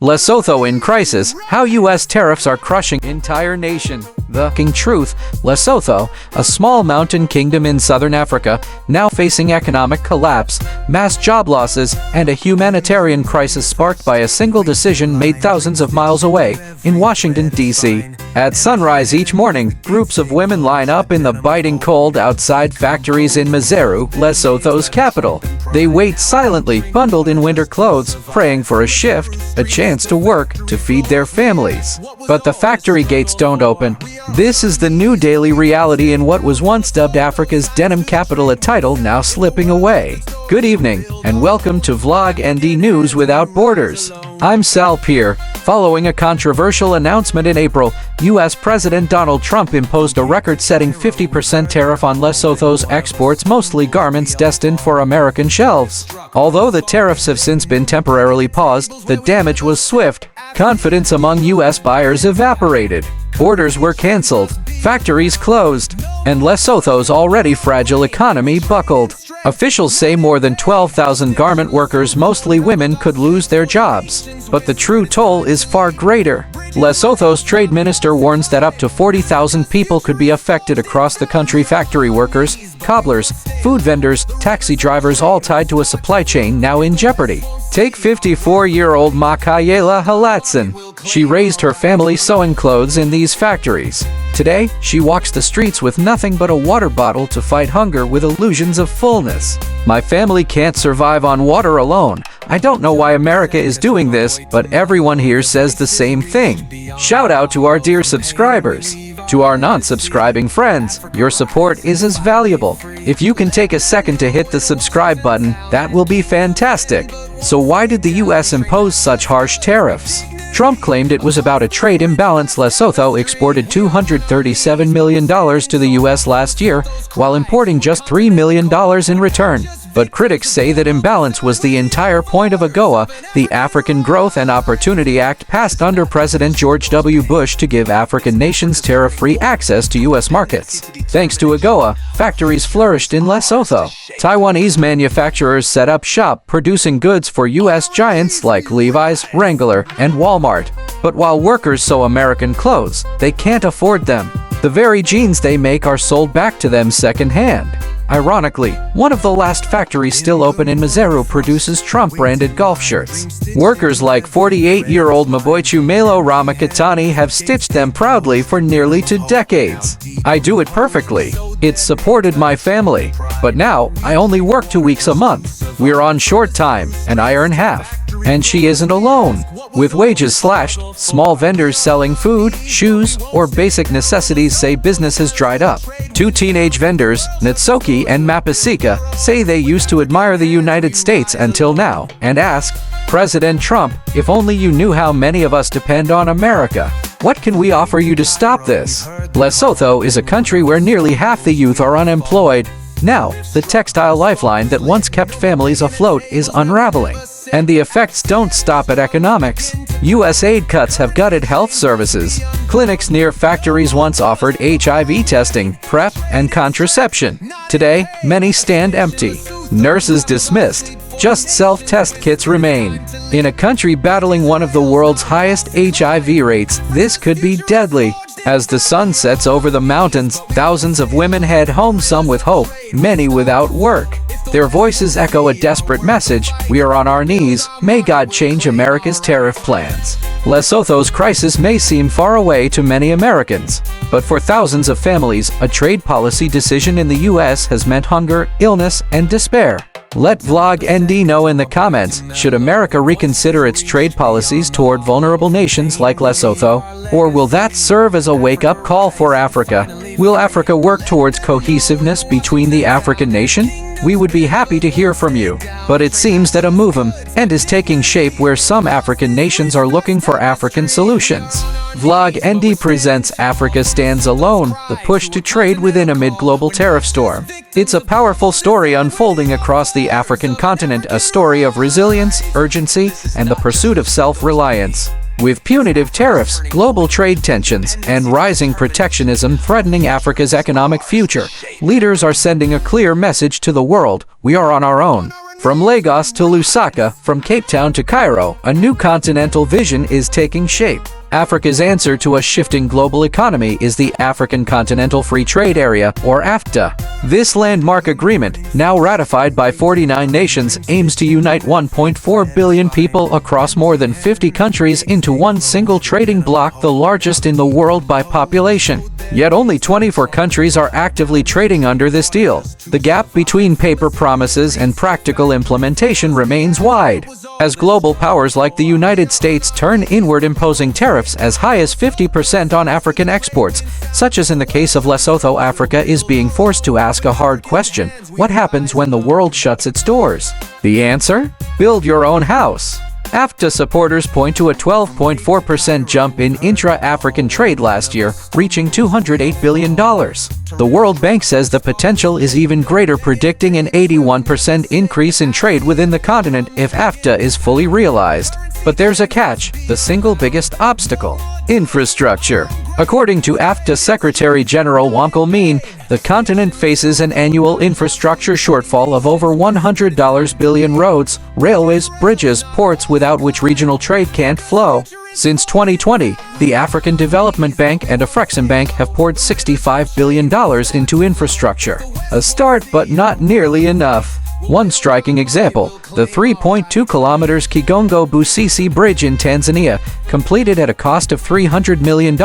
Lesotho in crisis, how U.S. tariffs are crushing entire nation. The truth, Lesotho, a small mountain kingdom in southern Africa, now facing economic collapse, mass job losses, and a humanitarian crisis sparked by a single decision made thousands of miles away, in Washington, D.C. At sunrise each morning, groups of women line up in the biting cold outside factories in Maseru, Lesotho's capital. They wait silently, bundled in winter clothes, praying for a shift, a chance to work, to feed their families. But the factory gates don't open. This is the new daily reality in what was once dubbed Africa's denim capital, a title now slipping away. Good evening, and welcome to Vlog ND News Without Borders. I'm Sal Peer. Following a controversial announcement in April, U.S. President Donald Trump imposed a record-setting 50% tariff on Lesotho's exports, mostly garments destined for American shelves. Although the tariffs have since been temporarily paused, the damage was swift. Confidence among U.S. buyers evaporated. Orders were canceled, factories closed, and Lesotho's already fragile economy buckled. Officials say more than 12,000 garment workers, mostly women, could lose their jobs. But the true toll is far greater. Lesotho's trade minister warns that up to 40,000 people could be affected across the country: factory workers, cobblers, food vendors, taxi drivers, all tied to a supply chain now in jeopardy. Take 54-year-old Makayela Halatson. She raised her family sewing clothes in these factories. Today, she walks the streets with nothing but a water bottle to fight hunger with illusions of fullness. My family can't survive on water alone. I don't know why America is doing this, but everyone here says the same thing. Shout out to our dear subscribers. To our non-subscribing friends, your support is as valuable. If you can take a second to hit the subscribe button, that will be fantastic. So why did the U.S. impose such harsh tariffs? Trump claimed it was about a trade imbalance. Lesotho exported $237 million to the U.S. last year, while importing just $3 million in return. But critics say that imbalance was the entire point of AGOA, the African Growth and Opportunity Act passed under President George W. Bush to give African nations tariff-free access to U.S. markets. Thanks to AGOA, factories flourished in Lesotho. Taiwanese manufacturers set up shop, producing goods for U.S. giants like Levi's, Wrangler, and Walmart. But while workers sew American clothes, they can't afford them. The very jeans they make are sold back to them second-hand. Ironically, one of the last factories still open in Maseru produces Trump-branded golf shirts. Workers like 48-year-old Maboichu Malo Ramakatani have stitched them proudly for nearly 2 decades. I do it perfectly. It's supported my family. But now, I only work 2 weeks a month. We're on short time, and I earn half. And she isn't alone. With wages slashed, small vendors selling food, shoes, or basic necessities say business has dried up. 2 teenage vendors, Natsoki and Mapasika, say they used to admire the United States until now, and ask, President Trump, if only you knew how many of us depend on America. What can we offer you to stop this? Lesotho is a country where nearly half the youth are unemployed. Now, the textile lifeline that once kept families afloat is unraveling. And the effects don't stop at economics. U.S. aid cuts have gutted health services. Clinics near factories once offered HIV testing, PrEP, and contraception. Today, many stand empty. Nurses dismissed. Just self-test kits remain. In a country battling one of the world's highest HIV rates, this could be deadly. As the sun sets over the mountains, thousands of women head home, some with hope, many without work. Their voices echo a desperate message: we are on our knees, may God change America's tariff plans. Lesotho's crisis may seem far away to many Americans, but for thousands of families, a trade policy decision in the U.S. has meant hunger, illness, and despair. Let Vlog ND know in the comments, should America reconsider its trade policies toward vulnerable nations like Lesotho? Or will that serve as a wake-up call for Africa? Will Africa work towards cohesiveness between the African nation? We would be happy to hear from you. But it seems that a movement is taking shape where some African nations are looking for African solutions. Vlog ND presents Africa Stands Alone, the push to trade within amid global tariff storm. It's a powerful story unfolding across the African continent, a story of resilience, urgency, and the pursuit of self-reliance. With punitive tariffs, global trade tensions, and rising protectionism threatening Africa's economic future, leaders are sending a clear message to the world: we are on our own. From Lagos to Lusaka, from Cape Town to Cairo, a new continental vision is taking shape. Africa's answer to a shifting global economy is the African Continental Free Trade Area, or AfCFTA. This landmark agreement, now ratified by 49 nations, aims to unite 1.4 billion people across more than 50 countries into one single trading bloc, the largest in the world by population. Yet only 24 countries are actively trading under this deal. The gap between paper promises and practical implementation remains wide. As global powers like the United States turn inward, imposing tariffs as high as 50% on African exports, such as in the case of Lesotho, Africa is being forced to ask a hard question: what happens when the world shuts its doors? The answer? Build your own house. AfCFTA supporters point to a 12.4% jump in intra-African trade last year, reaching $208 billion. The World Bank says the potential is even greater, predicting an 81% increase in trade within the continent if AfCFTA is fully realized. But there's a catch: the single biggest obstacle: infrastructure. According to AfCFTA Secretary General Wankle Mean, the continent faces an annual infrastructure shortfall of over $100 billion: roads, railways, bridges, ports, without which regional trade can't flow. Since 2020, the African Development Bank and Afreximbank have poured $65 billion into infrastructure. A start, but not nearly enough. One striking example: the 3.2 kilometers Kigongo-Busisi Bridge in Tanzania, completed at a cost of $300 million,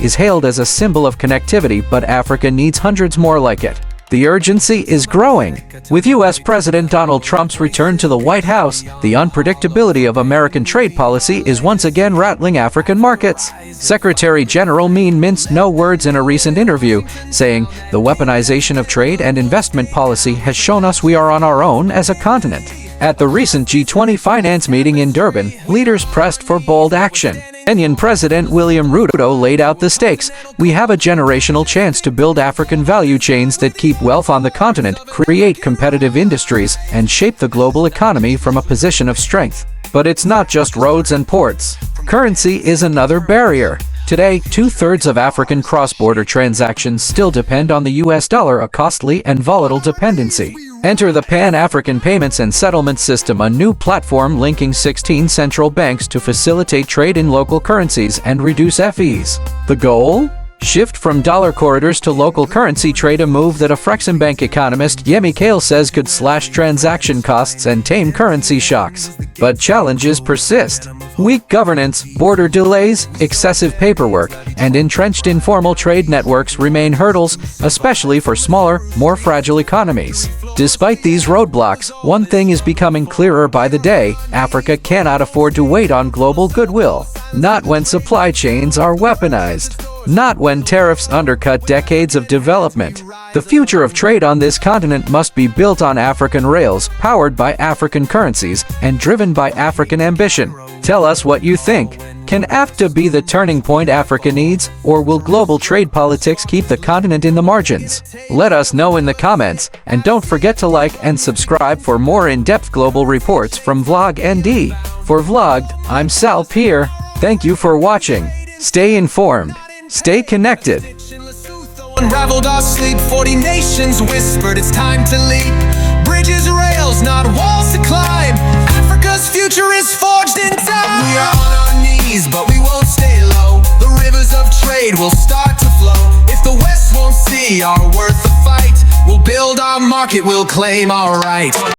is hailed as a symbol of connectivity, but Africa needs hundreds more like it. The urgency is growing. With U.S. President Donald Trump's return to the White House, the unpredictability of American trade policy is once again rattling African markets. Secretary General Mean minced no words in a recent interview, saying, "The weaponization of trade and investment policy has shown us we are on our own as a continent." At the recent G20 finance meeting in Durban, leaders pressed for bold action. Kenyan President William Ruto laid out the stakes: "We have a generational chance to build African value chains that keep wealth on the continent, create competitive industries, and shape the global economy from a position of strength." But it's not just roads and ports. Currency is another barrier. Today, 2/3 of African cross-border transactions still depend on the US dollar, a costly and volatile dependency. Enter the Pan-African Payments and Settlement System, a new platform linking 16 central banks to facilitate trade in local currencies and reduce fees. The goal? Shift from dollar corridors to local currency trade, a move that Afreximbank economist Yemi Kale says could slash transaction costs and tame currency shocks. But challenges persist. Weak governance, border delays, excessive paperwork, and entrenched informal trade networks remain hurdles, especially for smaller, more fragile economies. Despite these roadblocks, one thing is becoming clearer by the day: Africa cannot afford to wait on global goodwill. Not when supply chains are weaponized. Not when tariffs undercut decades of development. The future of trade on this continent must be built on African rails, powered by African currencies, and driven by African ambition. Tell us what you think. Can AfCFTA be the turning point Africa needs, or will global trade politics keep the continent in the margins? Let us know in the comments, and don't forget to like and subscribe for more in-depth global reports from Vlog ND. For Vlogged, I'm Sal Pierre. Thank you for watching. Stay informed. Stay connected. Unraveled our sleep, 40 nations whispered it's time to leap. Bridges, rails, not walls to climb. Africa's future is forged in time. We are on our knees, but we won't stay low. The rivers of trade will start to flow. If the West won't see our worth the fight, we'll build our market, we'll claim our right.